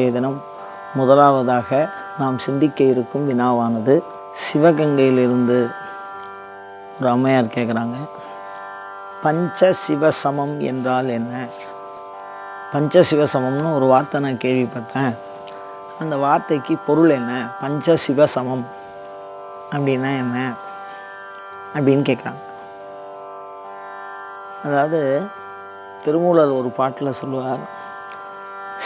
இன்றைய தினம் முதலாவதாக நாம் சிந்திக்க இருக்கும் வினாவானது, சிவகங்கையிலிருந்து ஒரு அம்மையார் கேட்குறாங்க, பஞ்சசிவசமம் என்றால் என்ன? பஞ்சசிவசமம்னு ஒரு வார்த்தை நான் கேள்விப்பட்டேன். அந்த வார்த்தைக்கு பொருள் என்ன? பஞ்சசிவசமம் அப்படின்னா என்ன அப்படின்னு கேட்குறாங்க. அதாவது திருமூலர் ஒரு பாட்டில் சொல்லுவார்,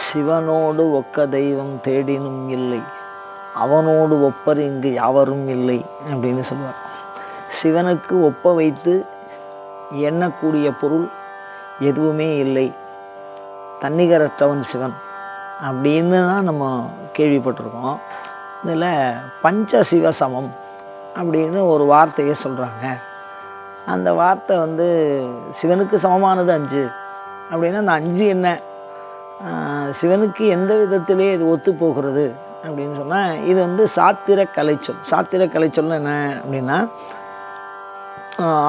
சிவனோடு ஒக்க தெய்வம் தேடினும் இல்லை, அவனோடு ஒப்பர் இங்கு யாவரும் இல்லை அப்படின்னு சொல்லுவார். சிவனுக்கு ஒப்ப வைத்து எண்ணக்கூடிய பொருள் எதுவுமே இல்லை, தன்னிகரற்றவன் சிவன் அப்படின்னு தான் நம்ம கேள்விப்பட்டிருக்கோம். இதில் பஞ்சசிவசமம் அப்படின்னு ஒரு வார்த்தையை சொல்கிறாங்க. அந்த வார்த்தை சிவனுக்கு சமமானது 5 அப்படின்னா அந்த 5 என்ன, சிவனுக்கு எந்த விதத்திலே இது ஒத்து போகிறது அப்படின்னு சொன்னால், இது சாத்திர கலைச்சொல். சாத்திர கலைச்சொல் என்ன அப்படின்னா,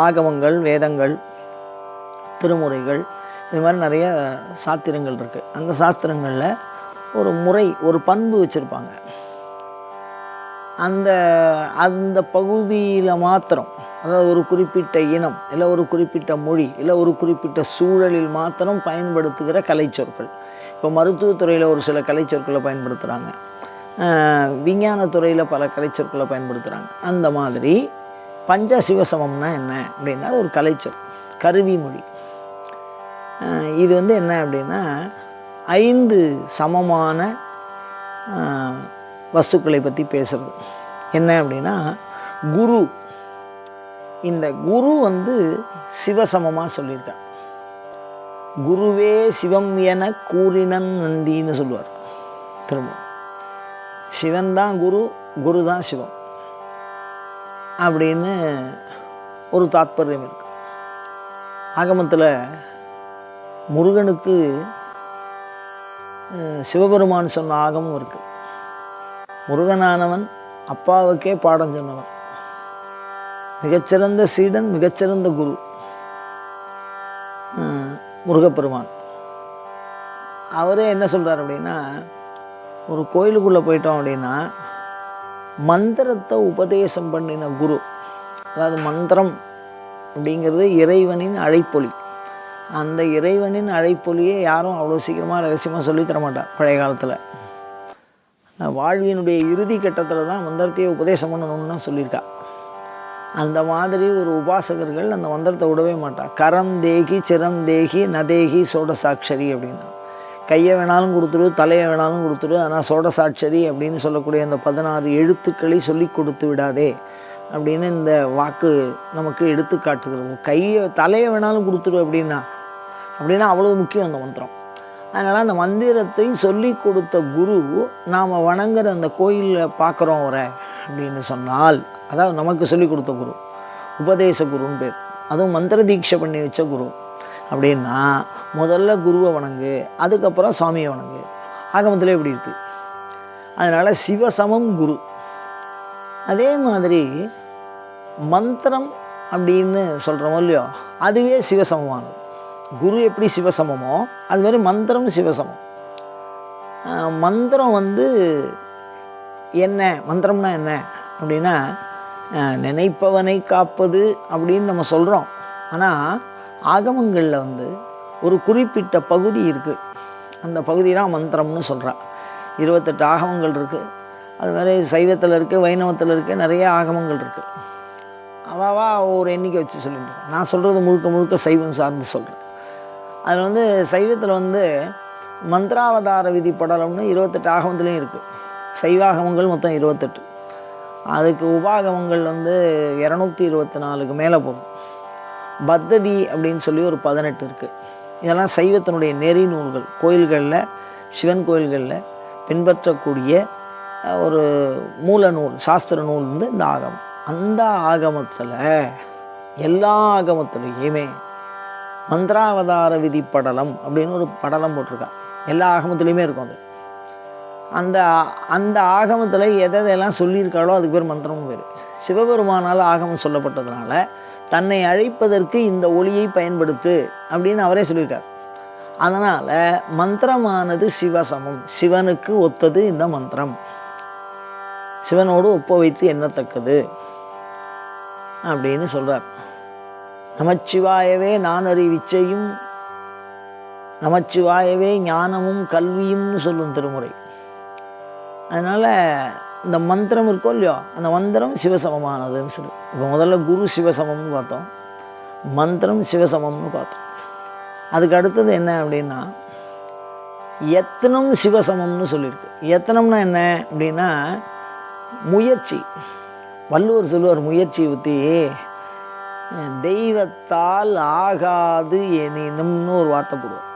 ஆகமங்கள், வேதங்கள், திருமுறைகள், இது மாதிரி நிறைய சாத்திரங்கள் இருக்குது. அந்த சாஸ்திரங்களில் ஒரு முறை, ஒரு பண்பு வச்சுருப்பாங்க. அந்த பகுதியில் மாத்திரம், அதாவது ஒரு குறிப்பிட்ட இனம் இல்லை ஒரு குறிப்பிட்ட மொழி இல்லை ஒரு குறிப்பிட்ட சூழலில் மாத்திரம் பயன்படுத்துகிற கலைச்சொற்கள். இப்போ மருத்துவத்துறையில் ஒரு சில கலைச்சொற்களை பயன்படுத்துகிறாங்க, விஞ்ஞானத்துறையில் பல கலைச்சொற்களை பயன்படுத்துகிறாங்க. அந்த மாதிரி பஞ்சசிவசமம்னா என்ன அப்படின்னா, அது ஒரு கலைச்சொல், கருவி மொழி. இது என்ன அப்படின்னா, 5 சமமான வஸ்துக்களை பற்றி பேசுகிறது. என்ன அப்படின்னா, குரு, இந்த குரு சிவசமமாக சொல்லியிருக்காங்க. குருவே சிவம் என கூறினன் நந்தின்னு சொல்லுவார் திரும்ப. சிவன் தான் குரு, குரு தான் சிவம் அப்படின்னு ஒரு தாத்பரியம் இருக்கு. ஆகமத்தில் முருகனுக்கு சிவபெருமான் சொன்ன ஆகமும் இருக்குது. முருகனானவன் அப்பாவுக்கே பாடம் சொன்னவன், மிகச்சிறந்த சீடன், மிகச்சிறந்த குரு முருகப்பெருமான். அவரே என்ன சொல்கிறார் அப்படின்னா, ஒரு கோயிலுக்குள்ளே போயிட்டோம் அப்படின்னா, மந்திரத்தை உபதேசம் பண்ணின குரு, அதாவது மந்திரம் அப்படிங்கிறது இறைவனின் அழைப்பொலி. அந்த இறைவனின் அழைப்பொலியை யாரும் அவ்வளோ சீக்கிரமாக ரகசியமாக சொல்லித்தர மாட்டார். பழைய காலத்தில் வாழ்வினுடைய இறுதி கட்டத்தில் தான் மந்திரத்தையே உபதேசம் பண்ணணும்னு சொல்லியிருக்கா. அந்த மாதிரி ஒரு உபாசகர்கள் அந்த மந்திரத்தை விடவே மாட்டார். கரம் தேகி சிரம் தேகி நதேகி சோடசாட்சரி அப்படின்னா, கையை வேணாலும் கொடுத்துரு, தலையை வேணாலும் கொடுத்துரு, ஆனால் சோடசாட்சரி அப்படின்னு சொல்லக்கூடிய அந்த 16 எழுத்துக்களை சொல்லி கொடுத்து விடாதே அப்படின்னு இந்த வாக்கு நமக்கு எடுத்து காட்டுகிறது. தலையை வேணாலும் கொடுத்துரு அப்படின்னா அவ்வளோ முக்கியம் அந்த மந்திரம். அதனால் அந்த மந்திரத்தை சொல்லி கொடுத்த குரு நாம் வணங்குற அந்த கோயிலில் பார்க்குறோம் அவரை அப்படின்னு சொன்னால், அதாவது நமக்கு சொல்லிக் கொடுத்த குரு, உபதேச குருன்னு பேர். அதுவும் மந்திர தீட்சை பண்ணி வச்ச குரு அப்படின்னா, முதல்ல குருவை வணங்கு, அதுக்கப்புறம் சுவாமியை வணங்கு. ஆகமத்திலே இப்படி இருக்குது. அதனால் சிவசமம் குரு. அதே மாதிரி மந்திரம் அப்படின்னு சொல்கிறோமோ இல்லையோ, அதுவே சிவசமமானது. குரு எப்படி சிவசமமோ அது மாதிரி மந்திரம் சிவசமம். மந்திரம் என்ன, மந்திரம்னா என்ன அப்படின்னா, நினைப்பவனை காப்பது அப்படின்னு நம்ம சொல்கிறோம். ஆனால் ஆகமங்களில் ஒரு குறிப்பிட்ட பகுதி இருக்குது, அந்த பகுதி தான் மந்திரம்னு சொல்கிறான். 28 ஆகமங்கள் இருக்குது. அது மாதிரி சைவத்தில் இருக்குது, வைணவத்தில் இருக்குது, நிறைய ஆகமங்கள் இருக்குது. அவாவா ஒரு எண்ணிக்கை வச்சு சொல்லிட்டு இருக்கேன். நான் சொல்கிறது முழுக்க சைவம் சார்ந்து சொல்கிறேன். அதில் சைவத்தில் மந்திராவதார விதி படலம்னு 28 ஆகமத்துலேயும் இருக்குது. சைவாகமங்கள் மொத்தம் 28. அதுக்கு உபாகமங்கள் 224க்கு மேலே போகும். பத்ததி அப்படின்னு சொல்லி ஒரு 18 இருக்குது. இதெல்லாம் சைவத்தினுடைய நெறி நூல்கள். கோயில்களில், சிவன் கோயில்களில் பின்பற்றக்கூடிய ஒரு மூல நூல், சாஸ்திர நூல் இந்த ஆகமம். அந்த ஆகமத்தில், எல்லா ஆகமத்துலேயுமே மந்திராவதார விதி படலம் அப்படின்னு ஒரு படலம் போட்டிருக்கா. எல்லா ஆகமத்துலேயுமே இருக்கும் அது. அந்த ஆகமத்தில் எதெல்லாம் சொல்லியிருக்காளோ அதுக்கு பேர் மந்திரமும் பேர். சிவபெருமானால் ஆகமம் சொல்லப்பட்டதுனால தன்னை அழைப்பதற்கு இந்த ஒளியை பயன்படுத்து அப்படின்னு அவரே சொல்லியிருக்கார். அதனால் மந்திரமானது சிவசமம், சிவனுக்கு ஒத்தது இந்த மந்திரம், சிவனோடு ஒப்ப வைத்து எண்ணத்தக்கது அப்படின்னு சொல்கிறார். நமச்சிவாயவே நானறிவிச்சையும் நமச்சிவாயவே ஞானமும் கல்வியும்னு சொல்லும் திருமுறை. அதனால் இந்த மந்திரம் இருக்கோ இல்லையோ, அந்த மந்திரம் சிவசமமானதுன்னு சொல்லு. இப்போ முதல்ல குரு சிவசமம்னு பார்த்தோம், மந்திரம் சிவசமம்னு பார்த்தோம். அதுக்கு அடுத்தது என்ன அப்படின்னா யத்னம் சிவசமம்னு சொல்லியிருக்கு. யத்னம்னா என்ன அப்படின்னா முயற்சி. வள்ளுவர் சொல்லுவார் முயற்சியை பற்றி, தெய்வத்தால் ஆகாது எனினும்னு ஒரு வார்த்தை போடுவார்.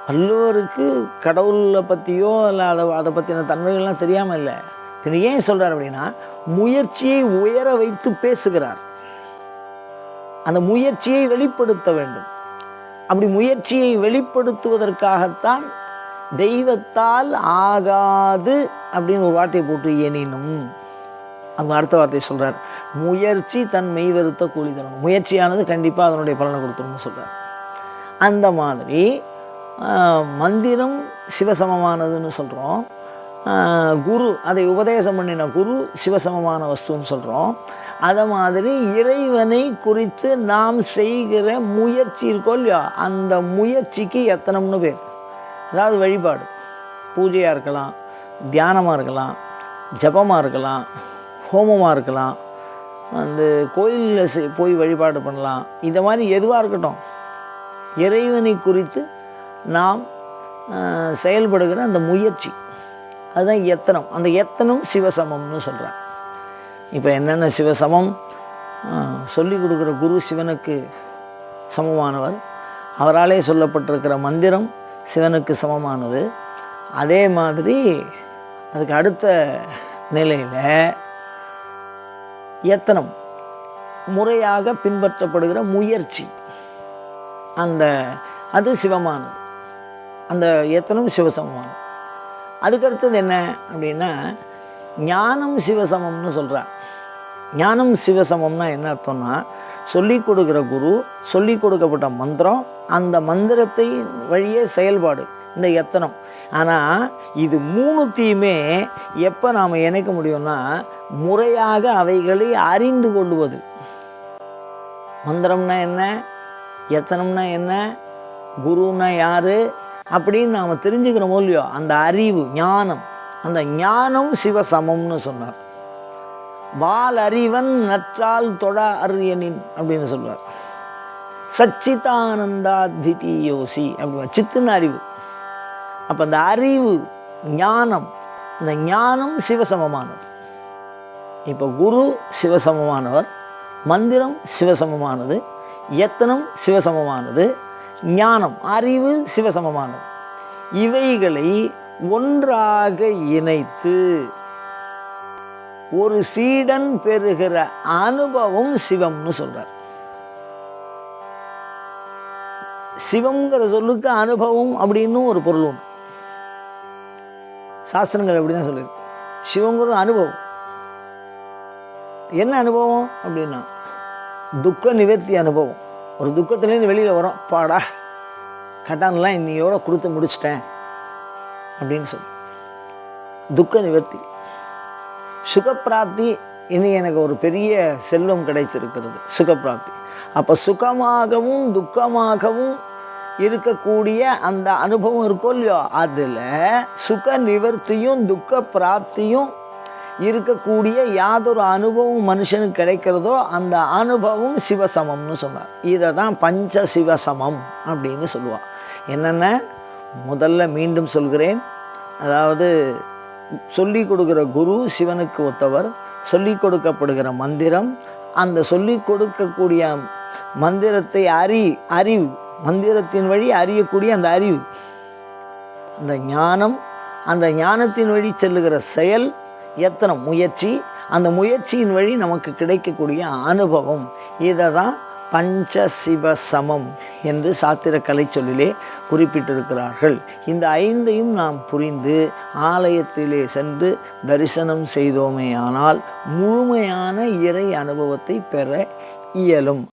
வள்ளுவருக்கு கடவுளை பற்றியோ இல்லை அதை பற்றின தன்மைகள்லாம் தெரியாமல் இல்லை. பின்ன ஏன் சொல்கிறார் அப்படின்னா முயற்சியை உயர வைத்து பேசுகிறார். அந்த முயற்சியை வெளிப்படுத்த வேண்டும். அப்படி முயற்சியை வெளிப்படுத்துவதற்காகத்தான் தெய்வத்தால் ஆகாது அப்படின்னு ஒரு வார்த்தையை போட்டு எனினும் அந்த அடுத்த வார்த்தையை சொல்கிறார், முயற்சி தன் மெய் வருத்த கூலி தரணும். முயற்சியானது கண்டிப்பாக அதனுடைய பலனை கொடுத்துருன்னு சொல்கிறார். அந்த மாதிரி மந்திரம் சிவசமமானதுன்னு சொல்கிறோம். குரு, அதை உபதேசம் பண்ணின குரு சிவசமமான வஸ்துன்னு சொல்கிறோம். அதை மாதிரி இறைவனை குறித்து நாம் செய்கிற முயற்சி இருக்கோ இல்லையா, அந்த முயற்சிக்கு எத்தனம்னு பேர். அதாவது வழிபாடு, பூஜையாக இருக்கலாம், தியானமாக இருக்கலாம், ஜபமாக இருக்கலாம், ஹோமமாக இருக்கலாம், கோயிலில் போய் வழிபாடு பண்ணலாம். இதை மாதிரி எதுவாக இருக்கட்டும், இறைவனை குறித்து நாம் செயல்படுகிற அந்த முயற்சி, அதுதான் எத்தனம். அந்த எத்தனம் சிவசமம்னு சொல்கிறார். இப்போ என்னென்ன சிவசமம்? சொல்லி கொடுக்குற குரு சிவனுக்கு சமமானவர், அவராலே சொல்லப்பட்டிருக்கிற மந்திரம் சிவனுக்கு சமமானது. அதே மாதிரி அதுக்கு அடுத்த நிலையில் எத்தனம், முறையாக பின்பற்றப்படுகிற முயற்சி, அது சிவமானது. அந்த எத்தனம் சிவசமமானது. அதுக்கடுத்தது என்ன அப்படின்னா ஞானம் சிவசமம்னு சொல்கிறார். ஞானம் சிவசமம்னா என்ன அர்த்தம்னா சொல்லி கொடுக்குற குரு, சொல்லி கொடுக்கப்பட்ட மந்திரம், அந்த மந்திரத்தை வழியே செயல்பாடு, இந்த எத்தனம். ஆனால் இது மூணுத்தையுமே எப்போ நாம் இணைக்க முடியும்னா முறையாக அவைகளை அறிந்து கொள்வது. மந்திரம்னா என்ன, எத்தனம்னா என்ன, குருன்னா யார் அப்படின்னு நாம் தெரிஞ்சுக்கிறோமோ இல்லையோ, அந்த அறிவு ஞானம், அந்த ஞானம் சிவசமம்னு சொன்னார். வால் அறிவன் நற்றால் தொட அரியனின் அப்படின்னு சொல்லுவார். சச்சிதானந்தாத்விதீயோசி அப்படி, சித்துன்னு அறிவு. அப்போ அந்த அறிவு ஞானம், இந்த ஞானம் சிவசமமானது. இப்போ குரு சிவசமமானவர், மந்திரம் சிவசமமானது, யத்தனம் சிவசமமானது, ஞானம் அறிவு சிவசமமானது. இவைகளை ஒன்றாக இணைத்து ஒரு சீடன் பெறுகிற அனுபவம் சிவம்னு சொல்றார். சிவம்ங்கிற சொல்லுக்கு அனுபவம் அப்படின்னு ஒரு பொருள் உண்டு. சாஸ்திரங்கள் அப்படிதான் சொல்லியிருக்கு. சிவங்கிறது அனுபவம். என்ன அனுபவம் அப்படின்னா துக்க நிவர்த்தி அனுபவம். ஒரு துக்கத்துலேருந்து வெளியில் வரோம், பாடா கட்டான்லாம் இன்னையோட கொடுத்து முடிச்சிட்டேன் அப்படின்னு சொல்லி துக்க நிவர்த்தி. சுகப்பிராப்தி, இனி எனக்கு ஒரு பெரிய செல்வம் கிடைச்சிருக்கிறது, சுகப்பிராப்தி. அப்போ சுகமாகவும் துக்கமாகவும் இருக்கக்கூடிய அந்த அனுபவம் இருக்கோ இல்லையோ, அதில் சுக நிவர்த்தியும் துக்க பிராப்தியும் இருக்கக்கூடிய யாதொரு அனுபவம் மனுஷனுக்கு கிடைக்கிறதோ அந்த அனுபவம் சிவசமம்னு சொன்னார். இதை தான் பஞ்ச சிவசமம் அப்படின்னு சொல்லுவாள். என்னென்ன முதல்ல மீண்டும் சொல்கிறேன். அதாவது சொல்லி கொடுக்குற குரு சிவனுக்கு ஒத்தவர், சொல்லி கொடுக்கப்படுகிற மந்திரம், அந்த சொல்லி கொடுக்கக்கூடிய மந்திரத்தை அறிவு, மந்திரத்தின் வழி அறியக்கூடிய அந்த அறிவு, அந்த ஞானம், அந்த ஞானத்தின் வழி செல்லுகிற செயல், எத்தனம் முயற்சி, அந்த முயற்சியின் வழி நமக்கு கிடைக்கக்கூடிய அனுபவம், இதை தான் பஞ்சசிவசமம் என்று சாத்திர கலை சொல்லிலே குறிப்பிட்டிருக்கிறார்கள். இந்த ஐந்தையும் நாம் புரிந்து ஆலயத்திலே சென்று தரிசனம் செய்தோமேயானால் முழுமையான இறை அனுபவத்தை பெற இயலும்.